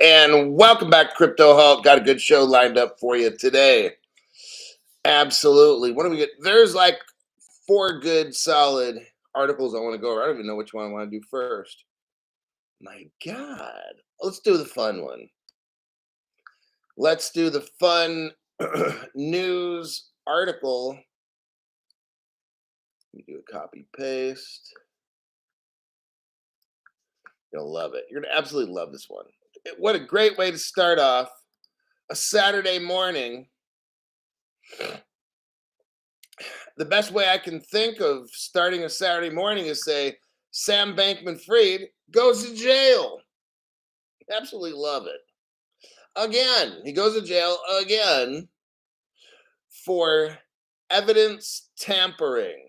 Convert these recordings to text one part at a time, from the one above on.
And welcome back, Crypto Halt. Got a good show lined up for you today. Absolutely. What do we get? There's like 4 good, solid articles I want to go over. I don't even know which one I want to do first. My God. Let's do the fun one. Let's do the fun news article. Let me do a copy paste. You'll love it. You're going to absolutely love this one. What a great way to start off a Saturday morning. The best way I can think of starting a Saturday morning is say, Sam Bankman-Fried goes to jail. Absolutely love it. Again, he goes to jail again for evidence tampering.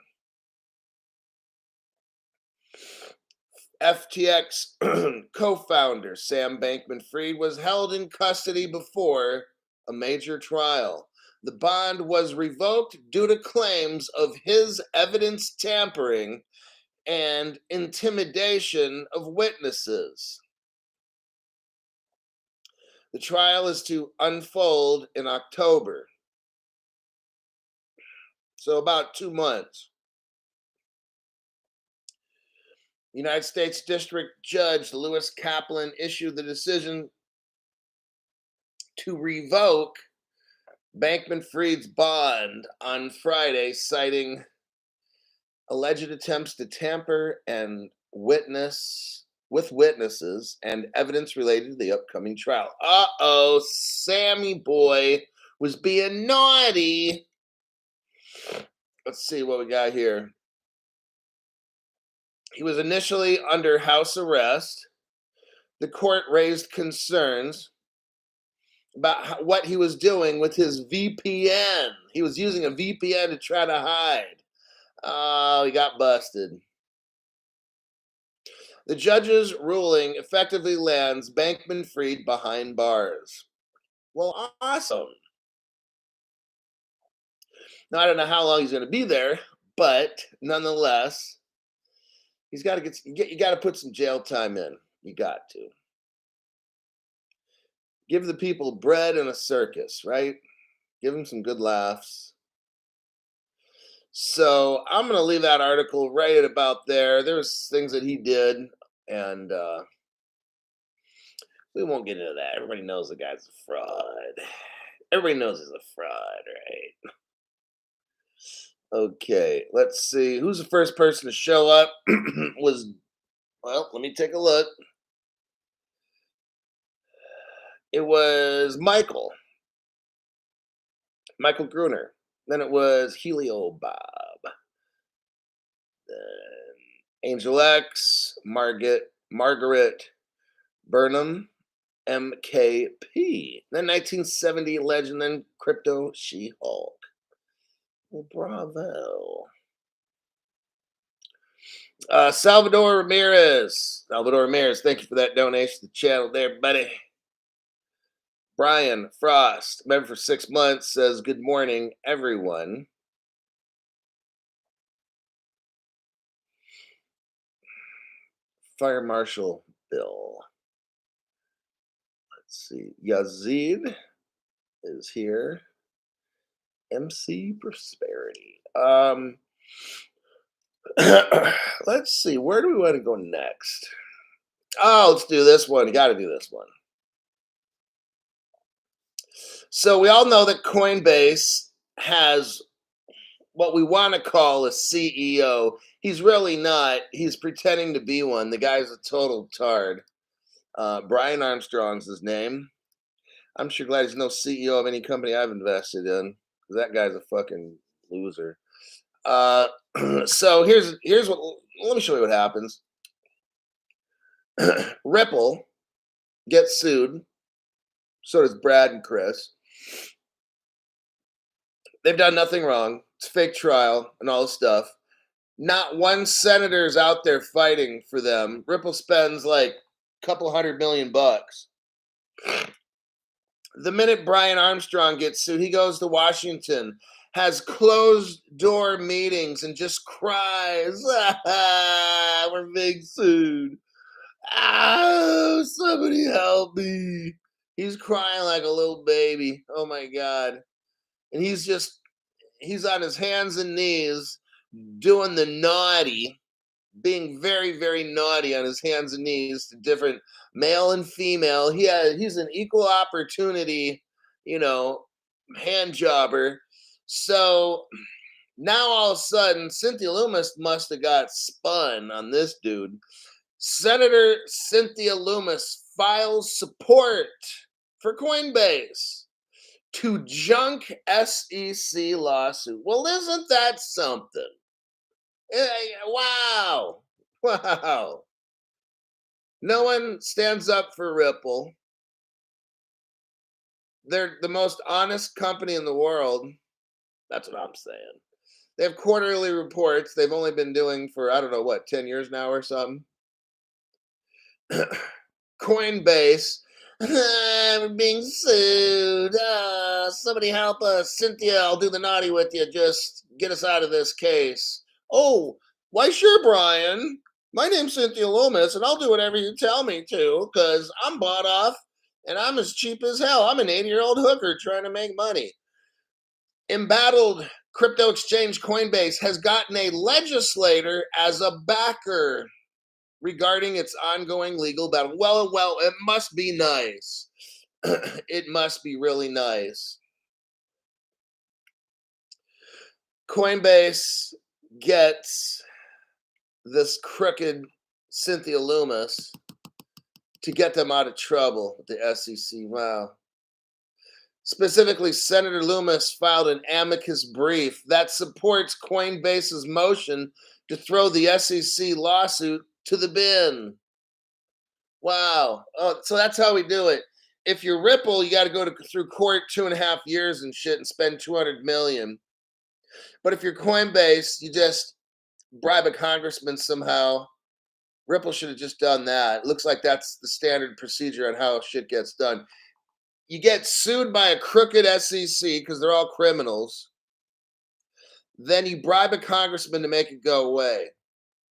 FTX co-founder Sam Bankman-Fried was held in custody before a major trial. The bond was revoked due to claims of his evidence tampering and intimidation of witnesses. The trial is to unfold in October. So about 2 months. United States District Judge Lewis Kaplan issued the decision to revoke Bankman-Fried's bond on Friday, citing alleged attempts to tamper and witnesses and evidence related to the upcoming trial. Uh-oh, Sammy boy was being naughty. Let's see what we got here. He was initially under house arrest. The court raised concerns about what he was doing with his VPN. He was using a VPN to try to hide. Oh, he got busted. The judge's ruling effectively lands Bankman-Fried behind bars. Well, awesome. Now, I don't know how long he's going to be there, but nonetheless, he's got to you got to put some jail time in. You got to. Give the people bread and a circus, right? Give them some good laughs. So I'm going to leave that article right at about there. There's things that he did, and we won't get into that. Everybody knows the guy's a fraud. Everybody knows he's a fraud, right? Okay, let's see. Who's the first person to show up? Well, let me take a look. It was Michael Gruner. Then it was Helio Bob. Then Angel X, Margaret Burnham, MKP. Then 1970 legend, then Crypto She-Hulk. Well, bravo. Salvador Ramirez, thank you for that donation to the channel there, buddy. Brian Frost, member for 6 months, says, good morning, everyone. Fire Marshal Bill. Let's see. Yazid is here. MC Prosperity. Let's see. Where do we want to go next? Oh, let's do this one. You got to do this one. So we all know that Coinbase has what we want to call a CEO. He's really not. He's pretending to be one. The guy's a total tard. Brian Armstrong's his name. I'm sure glad he's no CEO of any company I've invested in, because that guy's a fucking loser. So here's what. Let me show you what happens. Ripple gets sued. So does Brad and Chris. They've done nothing wrong. It's a fake trial and all this stuff. Not one senator's out there fighting for them. Ripple spends like a couple $100 million. The minute Brian Armstrong gets sued, he goes to Washington, has closed door meetings, and just cries, we're being sued. Oh, somebody help me. He's crying like a little baby. Oh my God. And he's on his hands and knees doing the naughty, being very, very naughty on his hands and knees to different male and female. He's an equal opportunity, you know, hand jobber. So now all of a sudden, Cynthia Loomis must have got spun on this dude. Senator Cynthia Loomis files support for Coinbase to junk SEC lawsuit. Well, isn't that something? Wow. Wow. No one stands up for Ripple. They're the most honest company in the world. That's what I'm saying. They have quarterly reports they've only been doing for, I don't know, what, 10 years now or something? Coinbase. We're being sued. Somebody help us. Cynthia, I'll do the naughty with you. Just get us out of this case. Oh, why, sure, Brian. My name's Cynthia Loomis, and I'll do whatever you tell me to, because I'm bought off, and I'm as cheap as hell. I'm an 80-year-old hooker trying to make money. Embattled crypto exchange Coinbase has gotten a legislator as a backer regarding its ongoing legal battle. Well, it must be nice. It must be really nice. Coinbase gets this crooked Cynthia Loomis to get them out of trouble with the SEC. Wow. Specifically, Senator Loomis filed an amicus brief that supports Coinbase's motion to throw the SEC lawsuit to the bin. Wow. Oh, so that's how we do it. If you're Ripple, you got to go through court 2.5 years and shit and spend $200 million. But if you're Coinbase, you just bribe a congressman somehow. Ripple should have just done that. It looks like that's the standard procedure on how shit gets done. You get sued by a crooked SEC because they're all criminals. Then you bribe a congressman to make it go away.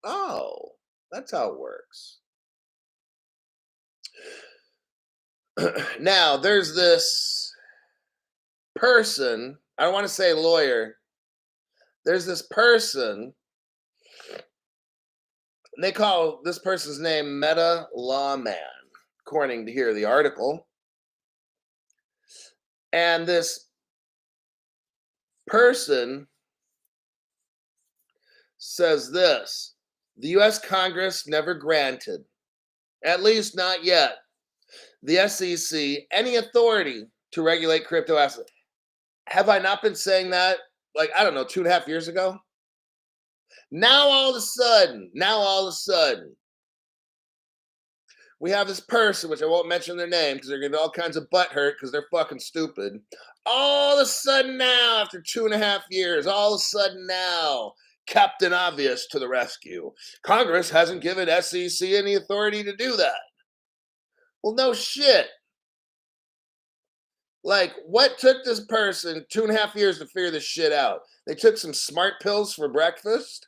Oh, that's how it works. Now, there's this person, I don't want to say lawyer. There's this person, and they call this person's name Meta Lawman, according to here the article. And this person says this: the U.S. Congress never granted, at least not yet, the SEC any authority to regulate crypto assets. Have I not been saying that, like, I don't know, 2.5 years ago? Now all of a sudden, we have this person, which I won't mention their name because they're going to all kinds of butt hurt because they're fucking stupid. All of a sudden now, after 2.5 years, all of a sudden now, Captain Obvious to the rescue. Congress hasn't given SEC any authority to do that. Well, no shit. Like, what took this person 2.5 years to figure this shit out? They took some smart pills for breakfast?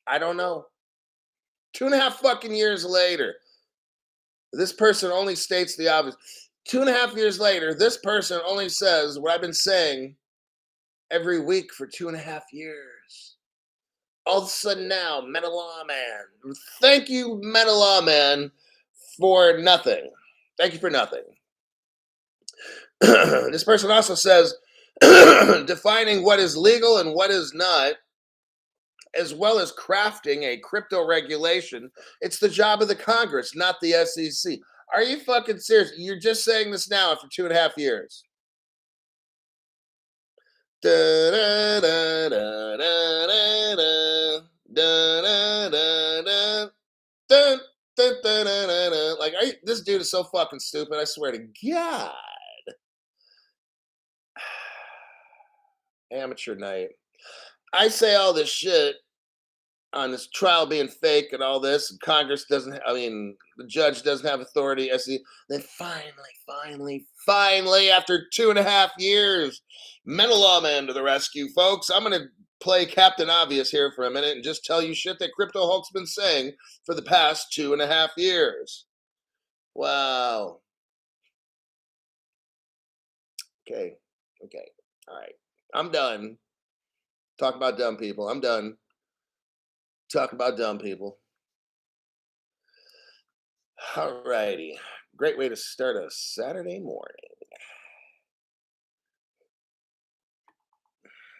I don't know. 2.5 fucking years later, this person only states the obvious. 2.5 years later, this person only says what I've been saying every week for 2.5 years. All of a sudden now, Meta Lawman. Thank you, Meta Lawman, for nothing. Thank you for nothing. This person also says, defining what is legal and what is not, as well as crafting a crypto regulation, it's the job of the Congress, not the SEC. Are you fucking serious? You're just saying this now after 2.5 years. Like, this dude is so fucking stupid, I swear to God. Amateur night. I say all this shit on this trial being fake and all this, and Congress doesn't, the judge doesn't have authority. Then finally, after 2.5 years, Meta Lawman to the rescue, folks. I'm going to play Captain Obvious here for a minute and just tell you shit that Crypto Hulk's been saying for the past 2.5 years. Wow. Okay. All right. I'm done. Talk about dumb people. I'm done. Talk about dumb people. All righty. Great way to start a Saturday morning.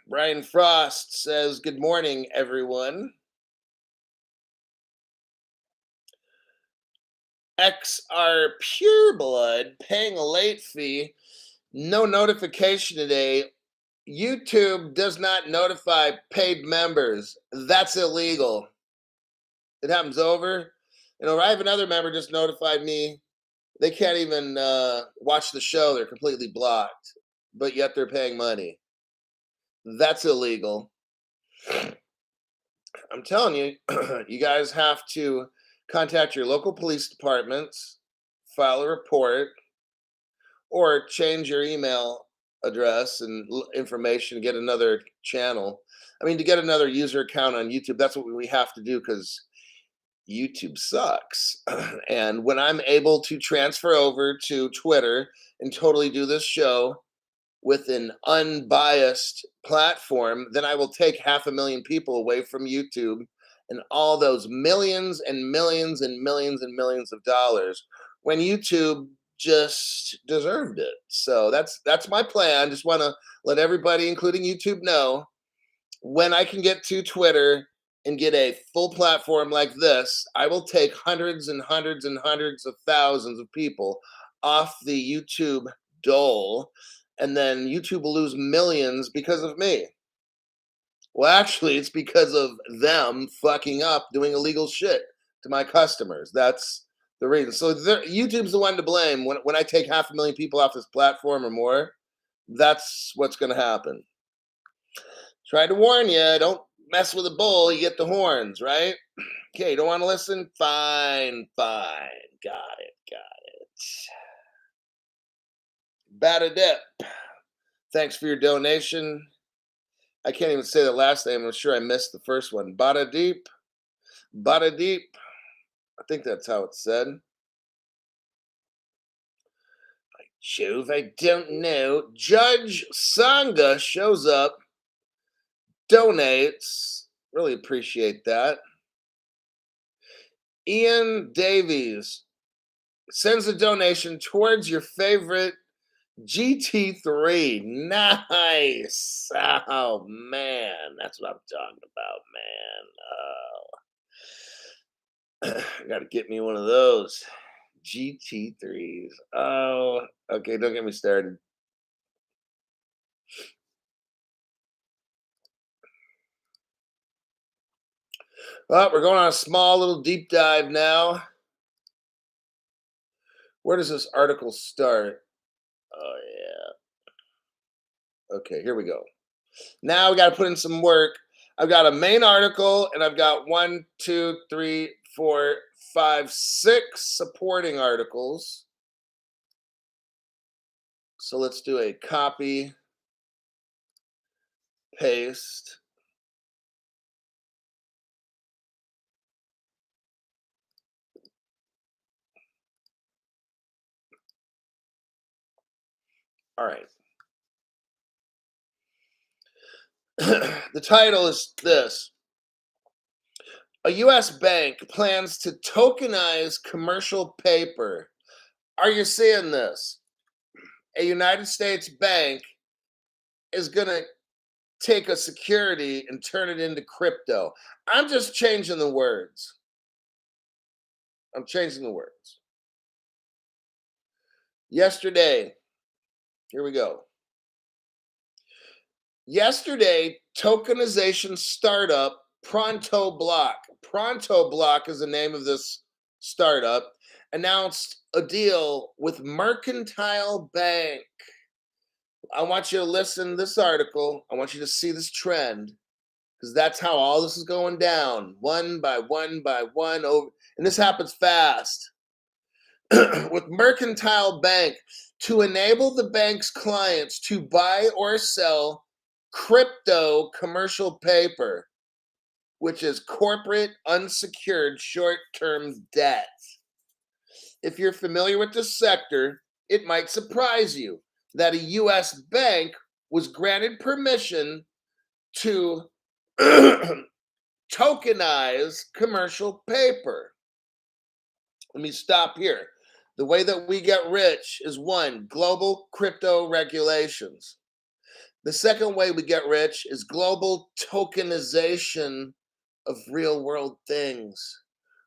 Brian Frost says, "Good morning, everyone." XR Pureblood paying a late fee. No notification today. YouTube does not notify paid members. That's illegal. It happens over. I have another member just notified me. They can't even watch the show. They're completely blocked, but yet they're paying money. That's illegal. I'm telling you, you guys have to contact your local police departments, file a report, or change your email address and information to get another channel. I mean, to get another user account on YouTube, that's what we have to do because YouTube sucks. And when I'm able to transfer over to Twitter and totally do this show with an unbiased platform, then I will take 500,000 people away from YouTube and all those millions and millions and millions and millions of dollars when YouTube just deserved it. So that's my plan. Just want to let everybody, including YouTube, know when I can get to Twitter and get a full platform like this, I will take hundreds and hundreds and hundreds of thousands of people off the YouTube dole, and then YouTube will lose millions because of me. Well, actually, it's because of them fucking up doing illegal shit to my customers. That's the reason. So YouTube's the one to blame when I take 500,000 people off this platform or more. That's what's going to happen. Tried to warn you. Don't mess with a bull. You get the horns, right? Okay, don't want to listen? Fine. Got it. Bada dip. Thanks for your donation. I can't even say the last name. I'm sure I missed the first one. Bada deep. I think that's how it's said. By Jove, I don't know. Judge Sangha shows up, donates. Really appreciate that. Ian Davies sends a donation towards your favorite GT3. Nice. Oh, man. That's what I'm talking about, man. Got to get me one of those GT3s. Oh, okay. Don't get me started. Well, we're going on a small little deep dive now. Where does this article start? Oh, yeah. Okay, here we go. Now we got to put in some work. I've got a main article and I've got 1, 2, 3, 4, 5, 6 supporting articles. So let's do a copy, paste. All right. The title is this: a U.S. bank plans to tokenize commercial paper. Are you seeing this? A United States bank is going to take a security and turn it into crypto. I'm just changing the words. I'm changing the words. Yesterday, here we go. Yesterday, tokenization startup Pronto Block is the name of this startup, announced a deal with Mercantile Bank. I want you to listen to this article. I want you to see this trend because that's how all this is going down, one by one by one. Over, and this happens fast. With Mercantile Bank to enable the bank's clients to buy or sell crypto commercial paper, which is corporate unsecured short-term debt. If you're familiar with the sector, it might surprise you that a US bank was granted permission to tokenize commercial paper. Let me stop here. The way that we get rich is one, global crypto regulations. The second way we get rich is global tokenization of real world things.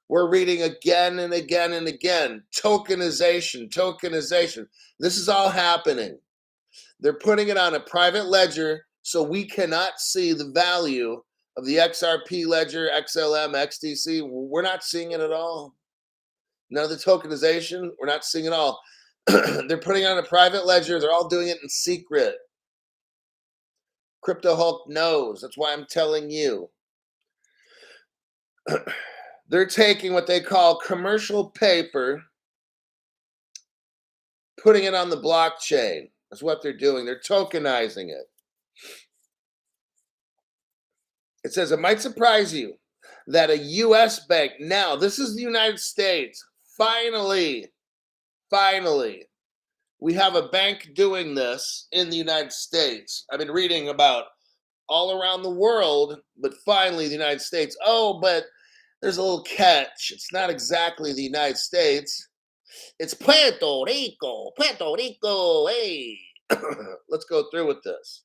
We're reading again and again and again, tokenization, tokenization. This is all happening. They're putting it on a private ledger so we cannot see the value of the XRP ledger, XLM, XDC. We're not seeing it at all. None of the tokenization, we're not seeing it all. They're putting it on a private ledger. They're all doing it in secret. Crypto Hulk knows. That's why I'm telling you. They're taking what they call commercial paper, putting it on the blockchain. That's what they're doing. They're tokenizing it. It says, it might surprise you that a U.S. bank, now this is the United States, finally, we have a bank doing this in the United States. I've been reading about all around the world, but finally the United States. Oh, but there's a little catch. It's not exactly the United States. It's Puerto Rico. Puerto Rico, hey. Let's go through with this.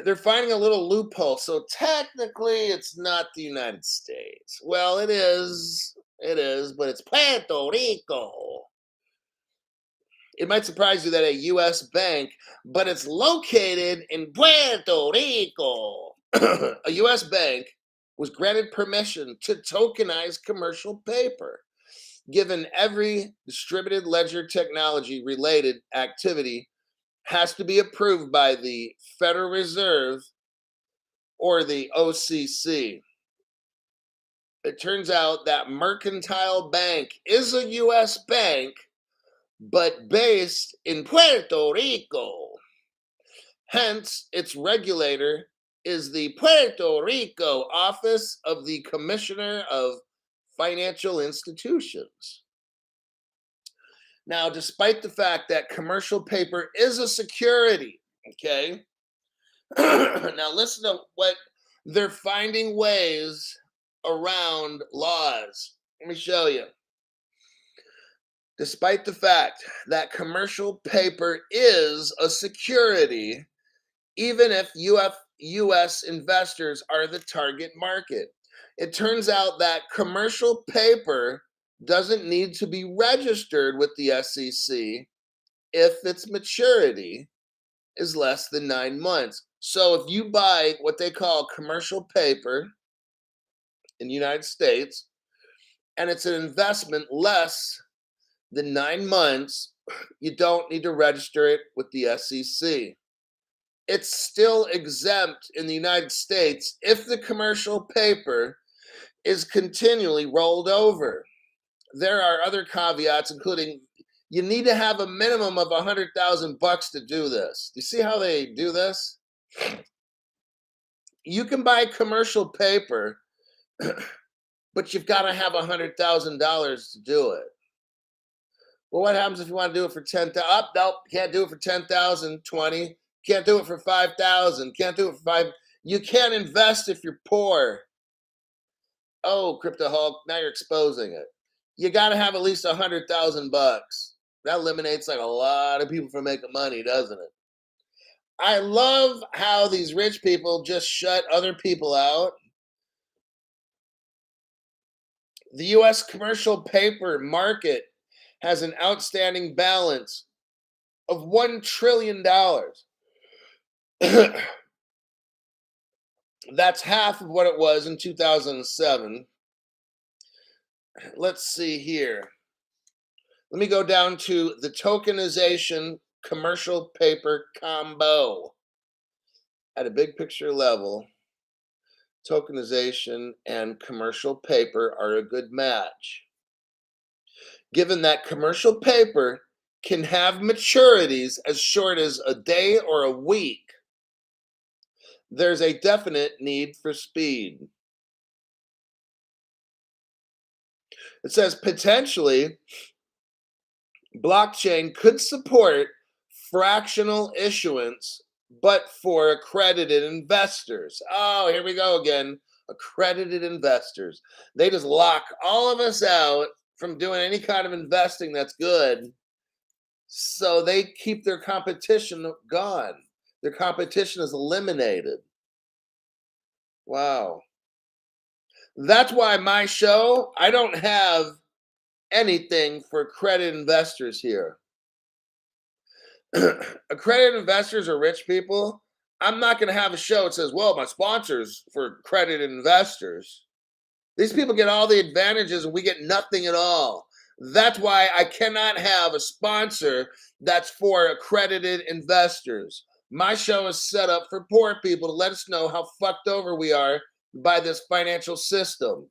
They're finding a little loophole. So technically it's not the United States. Well, it is, but it's Puerto Rico. It might surprise you that a U.S. bank, but it's located in Puerto Rico. A U.S. bank was granted permission to tokenize commercial paper. Given every distributed ledger technology related activity has to be approved by the Federal Reserve or the OCC. It turns out that Mercantile Bank is a U.S. bank, but based in Puerto Rico. Hence, its regulator is the Puerto Rico Office of the Commissioner of Financial Institutions. Now, despite the fact that commercial paper is a security, okay? Now, listen to what they're finding ways around laws. Let me show you. Despite the fact that commercial paper is a security, even if U.S. investors are the target market, it turns out that commercial paper doesn't need to be registered with the SEC if its maturity is less than 9 months. So if you buy what they call commercial paper in the United States, and it's an investment less than 9 months, you don't need to register it with the SEC. It's still exempt in the United States if the commercial paper is continually rolled over. There are other caveats, including you need to have a minimum of $100,000 to do this. You see how they do this? You can buy commercial paper, but you've got to have $100,000 to do it. Well, what happens if you want to do it for 10,000? Nope, can't do it for 10,000, 20. Can't do it for 5,000. Can't do it for 5. You can't invest if you're poor. Oh, Crypto Hulk, now you're exposing it. You got to have at least $100,000. That eliminates like a lot of people from making money, doesn't it? I love how these rich people just shut other people out. The U.S. commercial paper market has an outstanding balance of $1 trillion. That's half of what it was in 2007. Let's see here. Let me go down to the tokenization commercial paper combo. At a big picture level, tokenization and commercial paper are a good match. Given that commercial paper can have maturities as short as a day or a week, there's a definite need for speed. It says potentially blockchain could support fractional issuance, but for accredited investors. Oh, here we go again. Accredited investors. They just lock all of us out from doing any kind of investing that's good. So they keep their competition gone. Their competition is eliminated. Wow. That's why my show, I don't have anything for accredited investors here. Accredited investors are rich people. I'm not going to have a show that says, well, my sponsors for accredited investors. These people get all the advantages and we get nothing at all. That's why I cannot have a sponsor that's for accredited investors. My show is set up for poor people to let us know how fucked over we are by this financial system.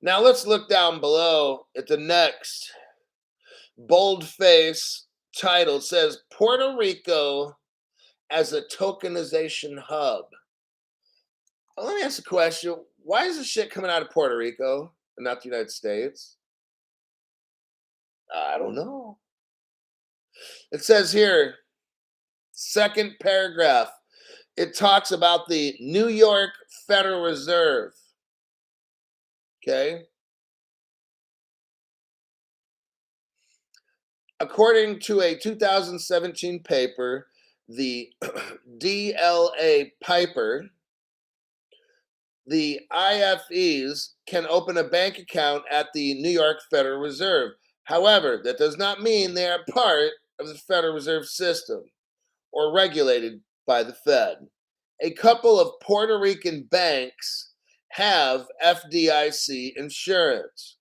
Now let's look down below at the next boldface title. It says Puerto Rico as a tokenization hub. Well, let me ask a question. Why is this shit coming out of Puerto Rico and not the United States? I don't know. It says here, second paragraph, it talks about the New York Federal Reserve. Okay. According to a 2017 paper, the DLA Piper, the IFEs can open a bank account at the New York Federal Reserve. However, that does not mean they are part of the Federal Reserve System or regulated by the Fed. A couple of Puerto Rican banks have FDIC insurance.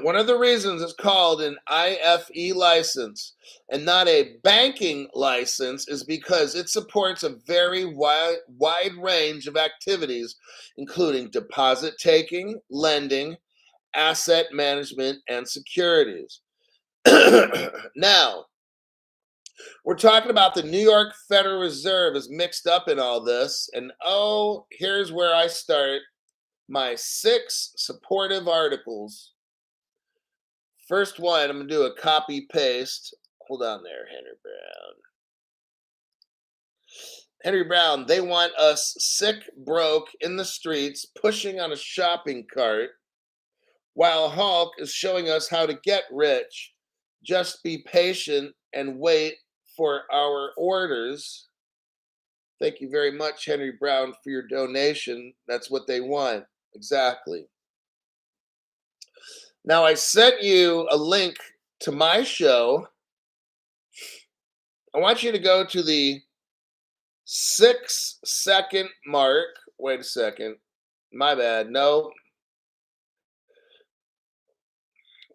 One of the reasons it's called an IFE license and not a banking license is because it supports a very wide range of activities, including deposit taking, lending, asset management, and securities. Now, we're talking about the New York Federal Reserve is mixed up in all this. And oh, here's where I start my 6 supportive articles. First one, I'm going to do a copy paste. Hold on there, Henry Brown. Henry Brown, they want us sick, broke, in the streets, pushing on a shopping cart, while Hulk is showing us how to get rich. Just be patient and wait for our orders. Thank you very much, Henry Brown, for your donation. That's what they want. Exactly. Now, I sent you a link to my show. I want you to go to the 6-second mark. Wait a second. My bad. No.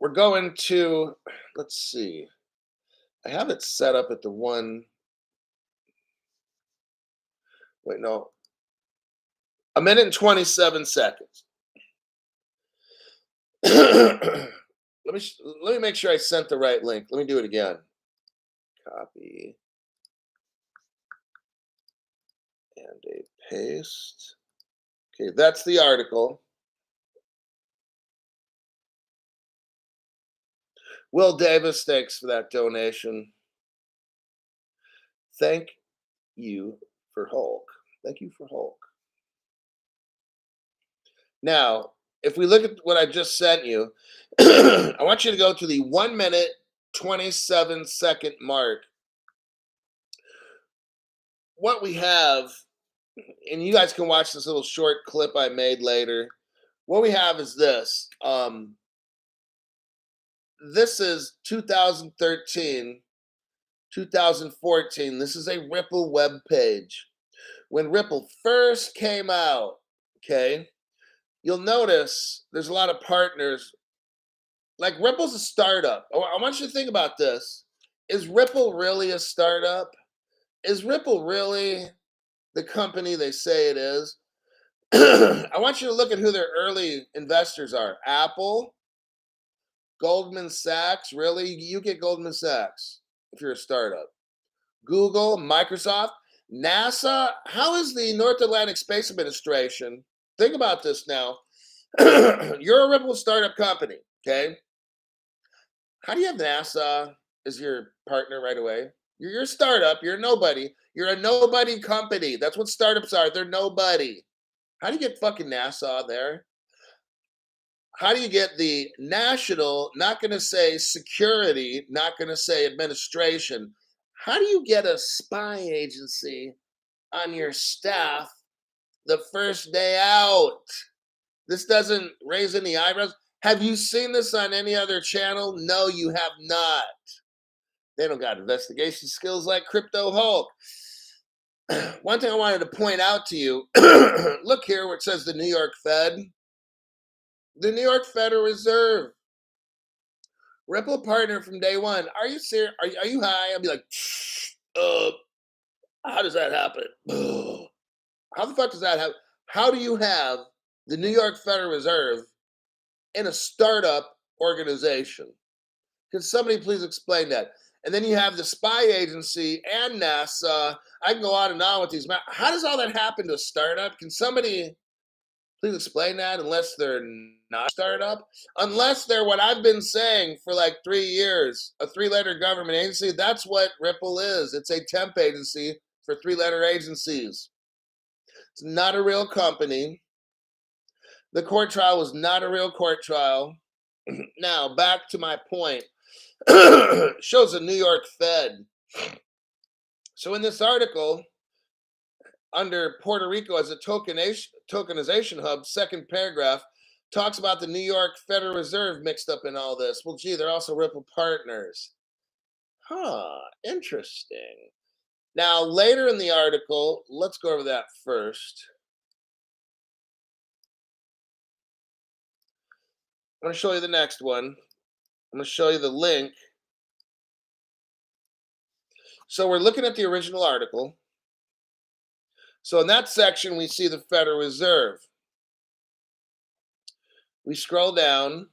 We're going to, let's see. I have it set up at the one. Wait, no. 1 minute and 27 seconds. let me make sure I sent the right link. Let me do it again. Copy and a paste. Okay, that's the article. Will Davis, thanks for that donation. Thank you for Hulk. Thank you for Hulk. Now, if we look at what I just sent you, I want you to go to the 1 minute, 27 second mark. What we have, and you guys can watch this little short clip I made later. What we have is this. This is 2013, 2014. This is a Ripple web page. When Ripple first came out, okay, you'll notice there's a lot of partners. Like Ripple's a startup. I want you to think about this. Is Ripple really a startup? Is Ripple really the company they say it is? I want you to look at who their early investors are. Apple, Goldman Sachs. Really? You get Goldman Sachs if you're a startup. Google, Microsoft, NASA. How is the North Atlantic Space Administration? Think about this now. You're a Ripple startup company, okay? How do you have NASA as your partner right away? You're a startup, you're a nobody. You're a nobody company. That's what startups are. They're nobody. How do you get fucking NASA there? How do you get the national, not going to say security, not going to say administration? How do you get a spy agency on your staff the first day out? This doesn't raise any eyebrows. Have you seen this on any other channel? No, you have not. They don't got investigation skills like Crypto Hulk. One thing I wanted to point out to you, look here where it says the New York Fed. The New York Federal Reserve. Ripple partner from day one. Are you serious? Are you high? I'll be like, uh, how does that happen? How the fuck does that happen? How do you have the New York Federal Reserve in a startup organization? Can somebody please explain that? And then you have the spy agency and NASA. I can go on and on with these. How does all that happen to a startup? Can somebody please explain that? Unless they're not a startup, unless they're what I've been saying for like 3 years, a 3-letter government agency. That's what Ripple is. It's a temp agency for 3-letter agencies. It's not a real company. The court trial was not a real court trial. Now, back to my point. Shows the New York Fed. So in this article, under Puerto Rico as a tokenization hub, second paragraph, talks about the New York Federal Reserve mixed up in all this. Well, gee, they're also Ripple partners. Huh, interesting. Now, later in the article, let's go over that first. I'm going to show you the next one. I'm going to show you the link. So we're looking at the original article. So in that section, we see the Federal Reserve. We scroll down.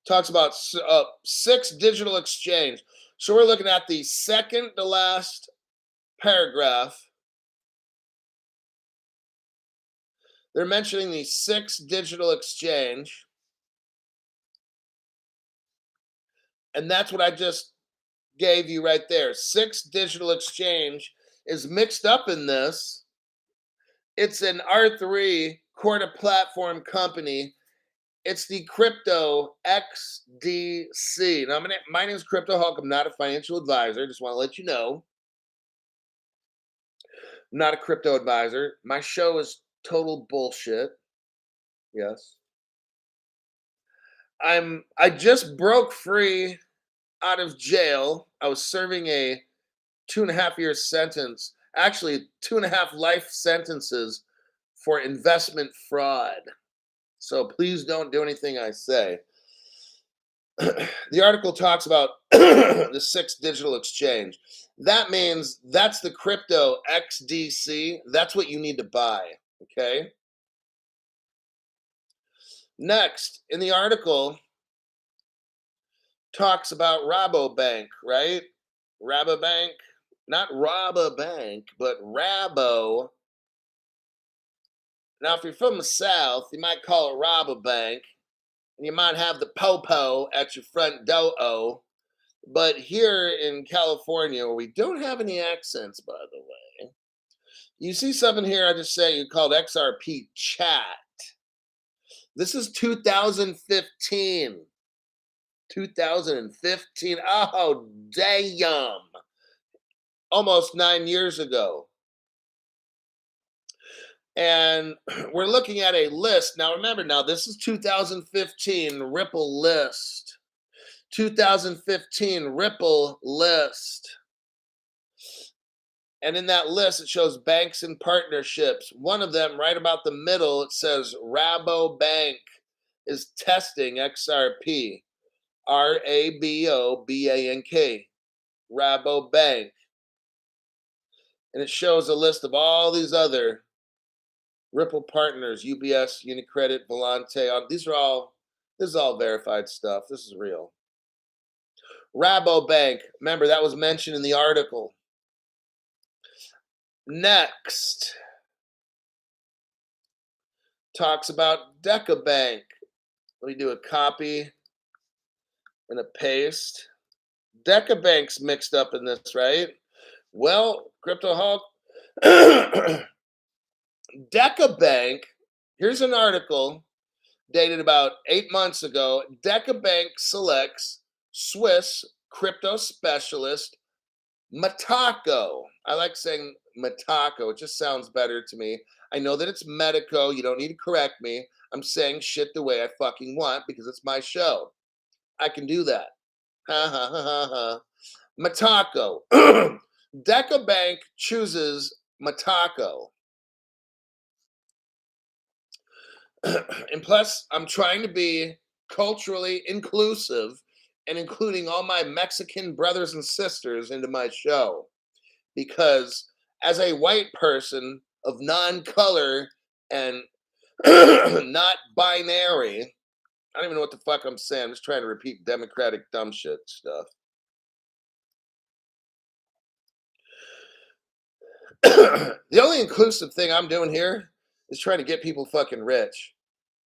Talks about 6 digital exchange. So we're looking at the second to last paragraph. They're mentioning the 6 digital exchange. And that's what I just gave you right there. 6 digital exchange is mixed up in this. It's an R3 core to platform company. It's the Crypto XDC. Now, my name is Crypto Hulk. I'm not a financial advisor. Just want to let you know. I'm not a crypto advisor. My show is total bullshit. Yes. I just broke free out of jail. I was serving a 2.5-year sentence, actually 2.5 life sentences for investment fraud. So please don't do anything I say. The article talks about the 6 digital exchange. That means that's the Crypto XDC. That's what you need to buy. Okay. Next, in the article, talks about Rabobank, right? Rabobank, not rob a bank, but Rabo. Now, if you're from the South, you might call it Rabobank, and you might have the popo at your front door. But here in California, where we don't have any accents, by the way, you see something here I just say you called XRP chat. This is 2015. 2015. Oh, damn. Almost 9 years ago. And we're looking at a list. Now, remember, this is 2015 Ripple list. 2015 Ripple list. And in that list, it shows banks and partnerships. One of them, right about the middle, it says Rabobank is testing XRP. Rabobank. Rabobank. And it shows a list of all these other Ripple partners, UBS, Unicredit, Volante. This is all verified stuff. This is real. Rabobank, remember that was mentioned in the article. Next, talks about DecaBank. Let me do a copy and a paste. DecaBank's mixed up in this, right? Well, Crypto Hulk, DecaBank, here's an article dated about 8 months ago. DecaBank selects Swiss crypto specialist Matako. I like saying Matako. It just sounds better to me. I know that it's Medico. You don't need to correct me. I'm saying shit the way I fucking want because it's my show. I can do that. Ha ha ha ha ha. Matako. DecaBank chooses Matako. And plus, I'm trying to be culturally inclusive and including all my Mexican brothers and sisters into my show. Because as a white person of non-color and not binary, I don't even know what the fuck I'm saying. I'm just trying to repeat democratic dumb shit stuff. The only inclusive thing I'm doing here is trying to get people fucking rich.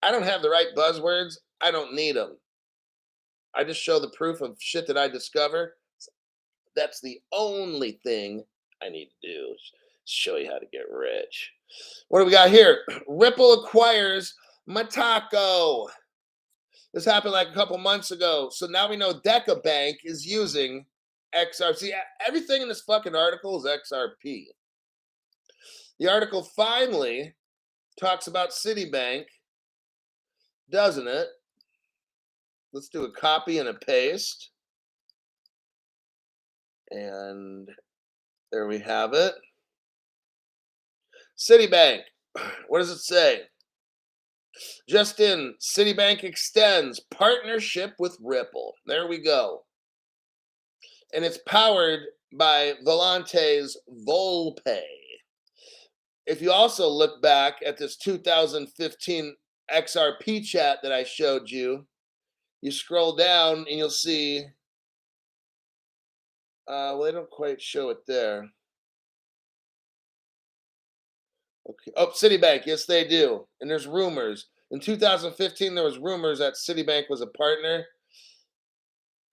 I don't have the right buzzwords. I don't need them. I just show the proof of shit that I discover. That's the only thing I need to do. Show you how to get rich. What do we got here? Ripple acquires Matako. This happened like a couple months ago. So now we know DecaBank is using XRP. See, everything in this fucking article is XRP. The article finally talks about Citibank, doesn't it? Let's do a copy and a paste. And there we have it. Citibank. What does it say? Just in, Citibank extends partnership with Ripple. There we go. And it's powered by Volante's Volpay. If you also look back at this 2015 XRP chat that I showed you, you scroll down and you'll see, well, they don't quite show it there. Okay. Oh, Citibank, yes, they do. And there's rumors. In 2015, there was rumors that Citibank was a partner.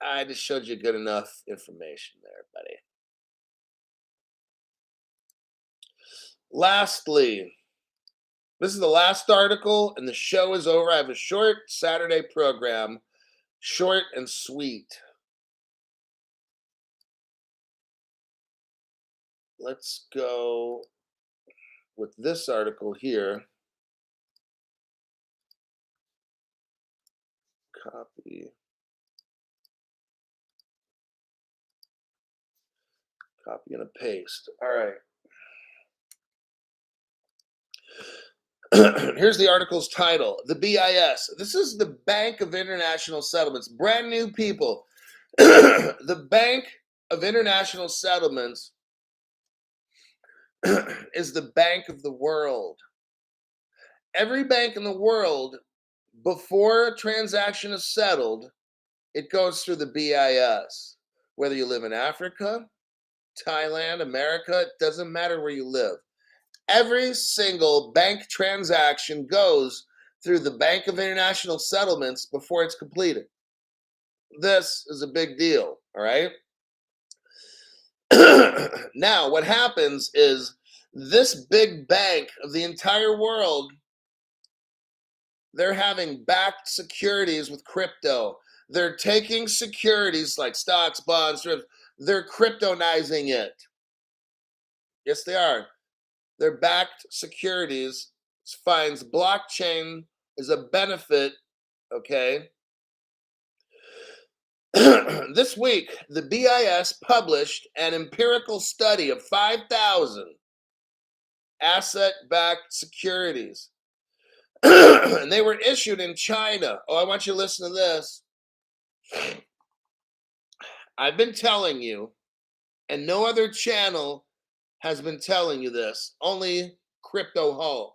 I just showed you good enough information there, buddy. Lastly, this is the last article, and the show is over. I have a short Saturday program, short and sweet. Let's go with this article here. Copy. Copy and a paste. All right. Here's the article's title. The BIS. This is the Bank of International Settlements. Brand new people. The Bank of International Settlements is the bank of the world. Every bank in the world, before a transaction is settled, it goes through the BIS. Whether you live in Africa, Thailand, America, it doesn't matter where you live. Every single bank transaction goes through the Bank of International Settlements before it's completed. This is a big deal, all right? Now, what happens is this big bank of the entire world, they're having backed securities with crypto. They're taking securities like stocks, bonds, they're cryptonizing it. Yes, they are. They're backed securities. Finds blockchain is a benefit, okay? This week, the BIS published an empirical study of 5,000 asset-backed securities. And they were issued in China. Oh, I want you to listen to this. I've been telling you, and no other channel has been telling you this. Only Crypto Hulk.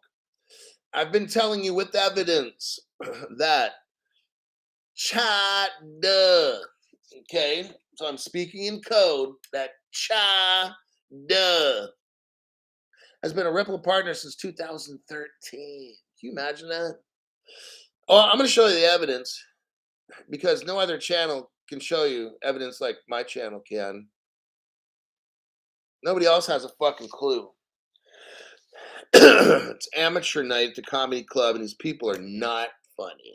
I've been telling you with evidence that China, okay? So I'm speaking in code that China has been a Ripple partner since 2013. Can you imagine that? Oh, I'm going to show you the evidence because no other channel can show you evidence like my channel can. Nobody else has a fucking clue. It's amateur night at the comedy club, and these people are not funny.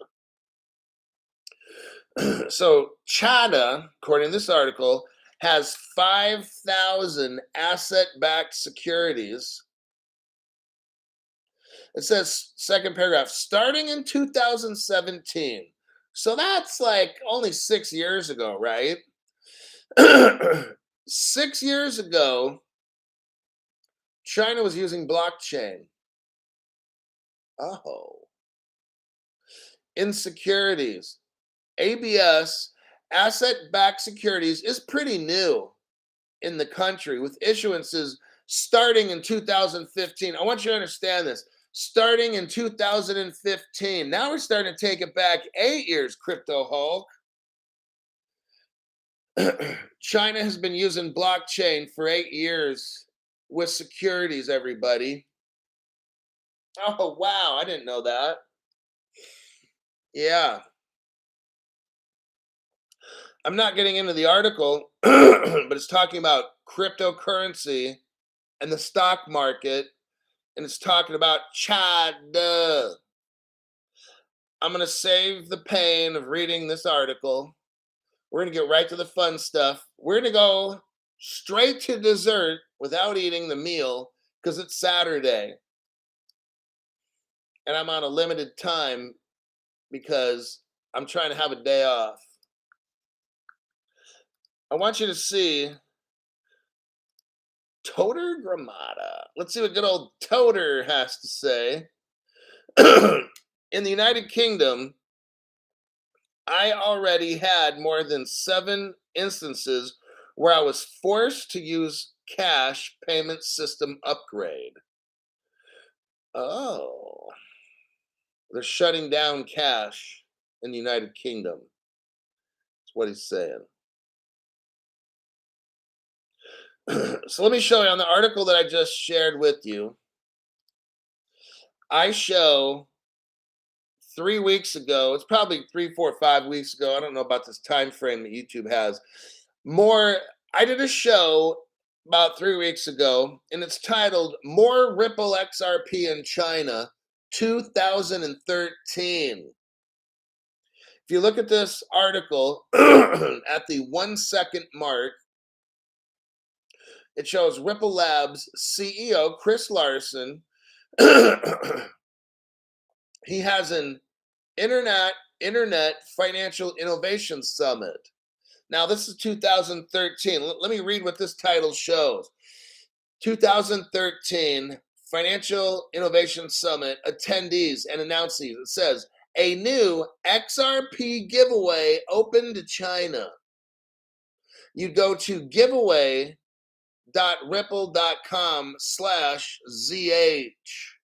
So China, according to this article, has 5,000 asset-backed securities. It says, second paragraph, starting in 2017. So that's like only 6 years ago, right? 6 years ago, China was using blockchain. Oh. Insecurities. ABS, asset-backed securities, is pretty new in the country with issuances starting in 2015. I want you to understand this. Starting in 2015. Now we're starting to take it back 8 years, Crypto Hulk. China has been using blockchain for 8 years with securities, everybody. Oh, wow. I didn't know that. Yeah. I'm not getting into the article, but it's talking about cryptocurrency and the stock market, and it's talking about China. I'm going to save the pain of reading this article. We're going to get right to the fun stuff. We're going to go straight to dessert without eating the meal because it's Saturday. And I'm on a limited time because I'm trying to have a day off. I want you to see Toter Gramata. Let's see what good old Toter has to say. In the United Kingdom, I already had more than 7 instances where I was forced to use cash payment system upgrade. Oh, they're shutting down cash in the United Kingdom. That's what he's saying. So let me show you on the article that I just shared with you. I show 3 weeks ago, it's probably 3, 4, 5 weeks ago. I don't know about this time frame that YouTube has. I did a show about 3 weeks ago, and it's titled More Ripple XRP in China 2013. If you look at this article at the 1 second mark, it shows Ripple Labs CEO Chris Larson. He has an Internet Financial Innovation Summit. Now, this is 2013. Let me read what this title shows. 2013 Financial Innovation Summit attendees and announcees. It says, a new XRP giveaway open to China. You go to giveaway.ripple.com/ZH.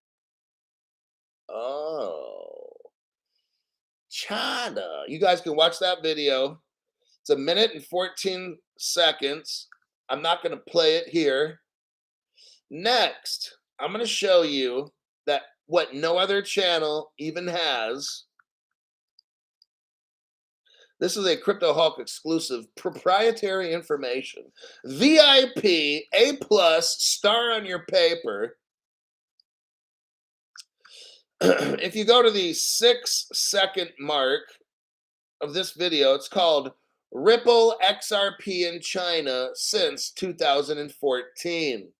Oh, China. You guys can watch that video. It's 1 minute and 14 seconds. I'm not going to play it here. Next, I'm going to show you that what no other channel even has. This is a Crypto Hulk exclusive proprietary information. VIP, A+, star on your paper. If you go to the 6 second mark of this video, it's called Ripple XRP in China since 2014.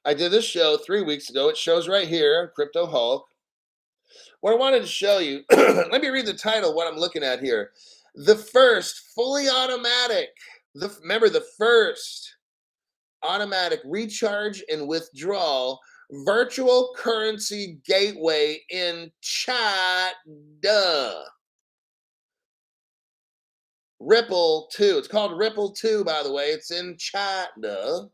I did this show 3 weeks ago. It shows right here on Crypto Hulk. What I wanted to show you, let me read the title, what I'm looking at here. The first fully automatic, remember the first automatic recharge and withdrawal virtual currency gateway in China. Ripple 2. It's called Ripple 2, by the way. It's in China.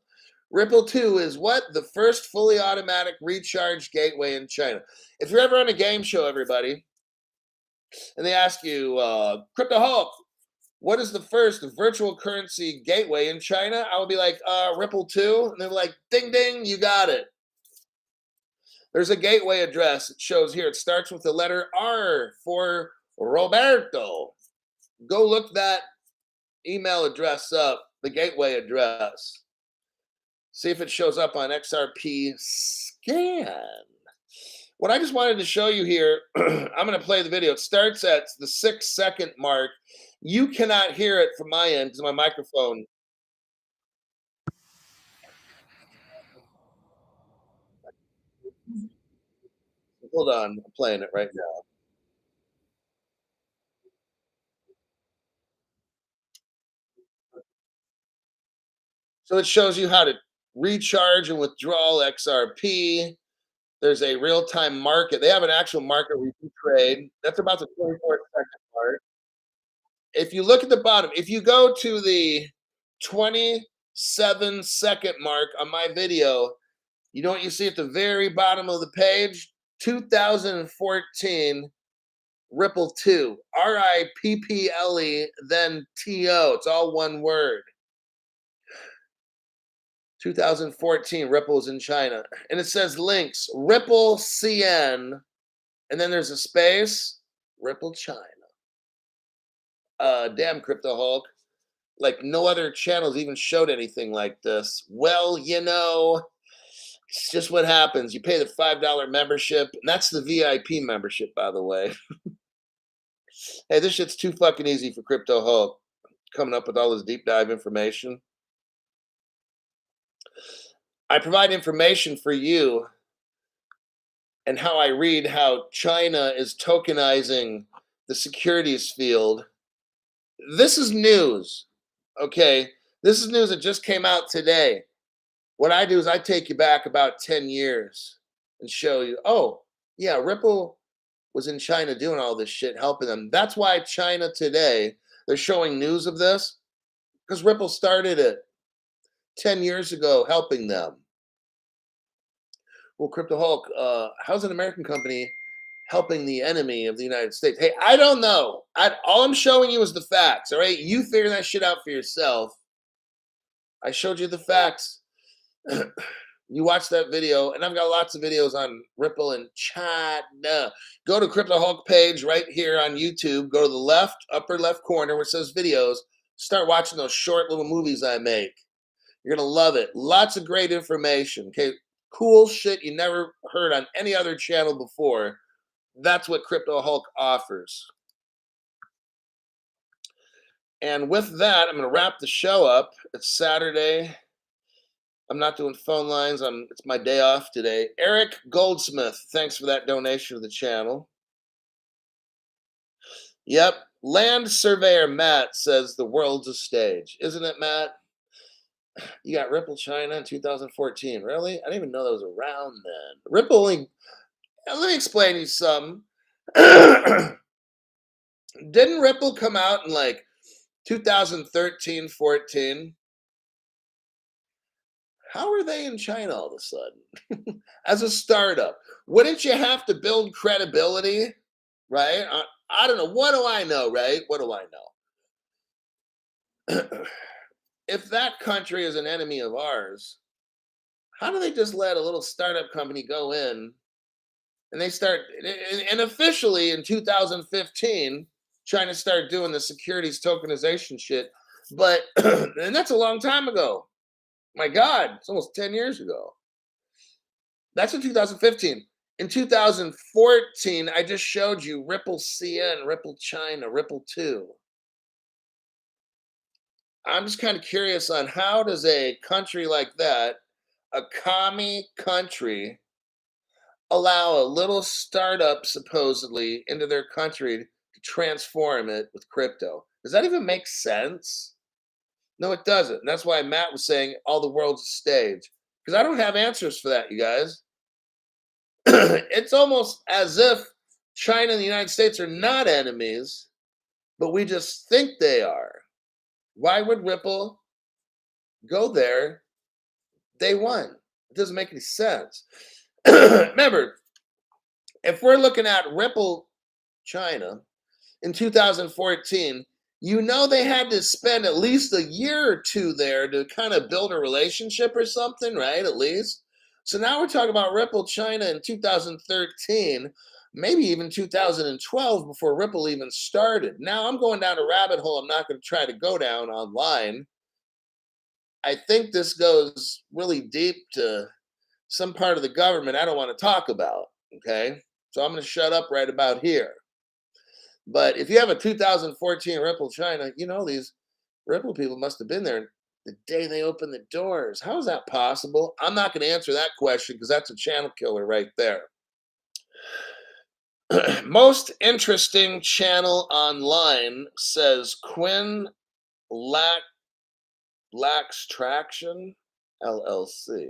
Ripple 2 is what? The first fully automatic recharge gateway in China. If you're ever on a game show, everybody, and they ask you, Crypto Hulk, what is the first virtual currency gateway in China? I would be like, Ripple 2. And they're like, ding, ding, you got it. There's a gateway address. It shows here. It starts with the letter R for Roberto. Go look that email address up, the gateway address. See if it shows up on XRP scan. What I just wanted to show you here, I'm going to play the video. It starts at the 6-second mark. You cannot hear it from my end because my microphone. Hold on, I'm playing it right now. So it shows you how to recharge and withdraw XRP. There's a real-time market. They have an actual market where you can trade. That's about the 24-second mark. If you look at the bottom, if you go to the 27-second mark on my video, you know what you see at the very bottom of the page? 2014 Ripple 2. RIPPLE, then TO. It's all one word. 2014 Ripple's in China. And it says links Ripple CN, and then there's a space Ripple China. Damn, Crypto Hulk. Like no other channels even showed anything like this. Well, you know, it's just what happens. You pay the $5 membership, and that's the VIP membership, by the way. Hey, this shit's too fucking easy for Crypto Hulk coming up with all this deep dive information. I provide information for you and how I read how China is tokenizing the securities field. This is news, okay? This is news that just came out today. What I do is I take you back about 10 years and show you, oh, yeah, Ripple was in China doing all this shit, helping them. That's why China today, they're showing news of this, because Ripple started it 10 years ago, helping them. Well, Crypto Hulk, how's an American company helping the enemy of the United States? Hey, I don't know. All I'm showing you is the facts, all right? You figure that shit out for yourself. I showed you the facts. You watch that video, and I've got lots of videos on Ripple and China. Go to Crypto Hulk page right here on YouTube. Go to the left, upper left corner where it says videos. Start watching those short little movies I make. You're going to love it. Lots of great information. Okay, cool shit you never heard on any other channel before. That's what Crypto Hulk offers. And with that, I'm going to wrap the show up. It's Saturday. I'm not doing phone lines. It's my day off today. Eric Goldsmith, thanks for that donation to the channel. Yep. Land Surveyor Matt says the world's a stage. Isn't it, Matt? You got Ripple China in 2014. Really? I didn't even know that was around then. Ripple only... Let me explain to you something. Didn't Ripple come out in like 2013, 14? How are they in China all of a sudden? As a startup, wouldn't you have to build credibility, right? I don't know. What do I know, right? What do I know? If that country is an enemy of ours, how do they just let a little startup company go in and they start, and officially in 2015, China started doing the securities tokenization shit. But, and that's a long time ago. My God, it's almost 10 years ago. That's in 2015. In 2014, I just showed you Ripple CN, Ripple China, Ripple 2. I'm just kind of curious on how does a country like that, a commie country, allow a little startup supposedly into their country to transform it with crypto? Does that even make sense? No, it doesn't. And that's why Matt was saying all the world's a stage. Because I don't have answers for that, you guys. It's almost as if China and the United States are not enemies. but we just think they are. Why would Ripple go there day one? It doesn't make any sense. Remember, if we're looking at Ripple China in 2014, they had to spend at least a year or two there to kind of build a relationship or something, right? At least. So now we're talking about Ripple China in 2013, maybe even 2012 before Ripple even started. Now I'm going down a rabbit hole I'm not going to try to go down online. I think this goes really deep to some part of the government I don't want to talk about. Okay. So I'm going to shut up right about here. But if you have a 2014 Ripple China, these Ripple people must have been there the day they opened the doors. How is that possible? I'm not going to answer that question because that's a channel killer right there. Most interesting channel online says Quinn lacks traction, LLC.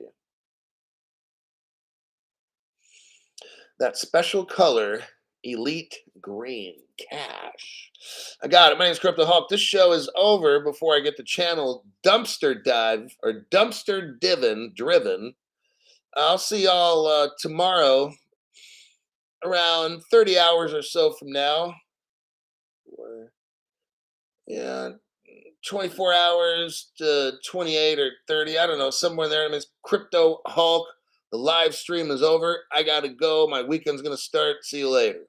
That special color, elite green, cash. I got it. My name's Crypto Hawk. This show is over before I get the channel dumpster dive or dumpster driven. I'll see y'all tomorrow around 30 hours or so from now. Yeah, 24 hours to 28 or 30. I don't know, somewhere there. I mean, it's Crypto Hulk. The live stream is over. I got to go. My weekend's going to start. See you later.